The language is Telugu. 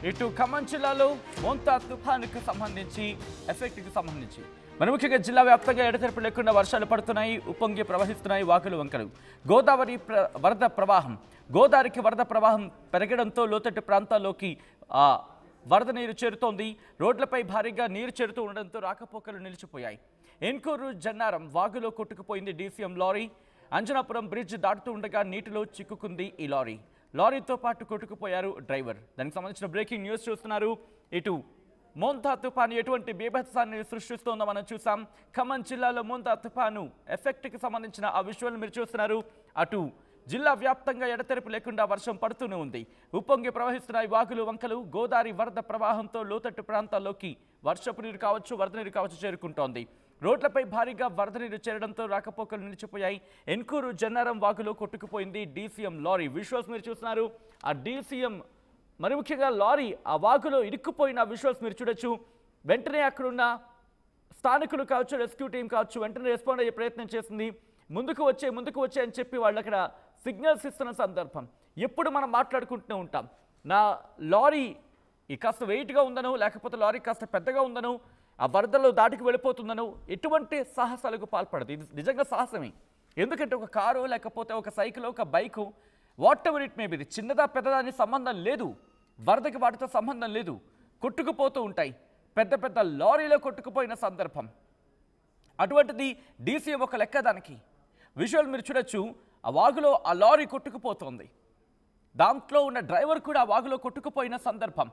ఇటు ఖమ్మం జిల్లాలో మోంతా తుఫానుకు సంబంధించి ఎఫెక్ట్కి సంబంధించి మరి ముఖ్యంగా జిల్లా వ్యాప్తంగా ఎడతెరపు లేకుండా వర్షాలు పడుతున్నాయి, ఉప్పొంగి ప్రవహిస్తున్నాయి వాగులు వంకలు. గోదావరి వరద ప్రవాహం గోదావరికి వరద ప్రవాహం పెరగడంతో లోతట్టు ప్రాంతాల్లోకి వరద నీరు చేరుతోంది. రోడ్లపై భారీగా నీరు చేరుతూ ఉండడంతో రాకపోకలు నిలిచిపోయాయి. ఎన్కూరు జన్నారం వాగులో కొట్టుకుపోయింది డీసీఎం లారీ. అంజనాపురం బ్రిడ్జ్ దాటుతూ ఉండగా నీటిలో చిక్కుకుంది ఈ లారీ. లారీతో పాటు కొట్టుకుపోయారు డ్రైవర్. దానికి సంబంధించిన బ్రేకింగ్ న్యూస్ చూస్తున్నారు. ఇటు మోంతా తుఫాను ఎటువంటి బీభత్సాన్ని సృష్టిస్తోందో మనం చూసాం. ఖమ్మం జిల్లాలో మోంతా తుఫాను ఎఫెక్ట్కి సంబంధించిన ఆ విజువల్ మీరు చూస్తున్నారు. అటు జిల్లా వ్యాప్తంగా ఎడతెరపు లేకుండా వర్షం పడుతూనే ఉంది. ఉప్పొంగి ప్రవహిస్తున్నాయి వాగులు వంకలు. గోదావరి వరద ప్రవాహంతో లోతట్టు ప్రాంతాల్లోకి వర్షపు నీరు కావచ్చు, వరద నీరు కావచ్చు చేరుకుంటోంది. రోడ్లపై భారీగా వరద నీరు చేరడంతో రాకపోకలు నిలిచిపోయాయి. ఎన్కూరు జన్నారం వాగులో కొట్టుకుపోయింది డీసీఎం లారీ. విజువల్స్ మీరు చూస్తున్నారు. ఆ డీసీఎం మరి ముఖ్యంగా లారీ ఆ వాగులో ఇరుక్కుపోయిన విజువల్స్ మీరు చూడొచ్చు. వెంటనే అక్కడున్న స్థానికులు కావచ్చు, రెస్క్యూ టీం కావచ్చు వెంటనే రెస్పాండ్ అయ్యే ప్రయత్నం చేసింది. ముందుకు వచ్చే అని చెప్పి వాళ్ళు అక్కడ సిగ్నల్స్ ఇస్తున్న సందర్భం ఎప్పుడు మనం మాట్లాడుకుంటూనే ఉంటాం. నా లారీ కాస్త వెయిట్గా ఉందనో, లేకపోతే లారీ కాస్త పెద్దగా ఉందనో, ఆ వరదల్లో దాటికి వెళ్ళిపోతుందనో ఎటువంటి సాహసాలకు పాల్పడదు. ఇది నిజంగా సాహసమే. ఎందుకంటే ఒక కారు, లేకపోతే ఒక సైకిల్, ఒక bike, what ever it may be, చిన్నదా పెద్దదా అని సంబంధం లేదు. వరదకి వాటితో సంబంధం లేదు. కొట్టుకుపోతూ ఉంటాయి. పెద్ద పెద్ద లారీలో కొట్టుకుపోయిన సందర్భం. అటువంటిది డీసీఎం ఒక లెక్క. దానికి విజువల్ మీరు చూడొచ్చు. ఆ వాగులో ఆ లారీ కొట్టుకుపోతుంది. దాంట్లో ఉన్న డ్రైవర్ కూడా ఆ వాగులో కొట్టుకుపోయిన సందర్భం.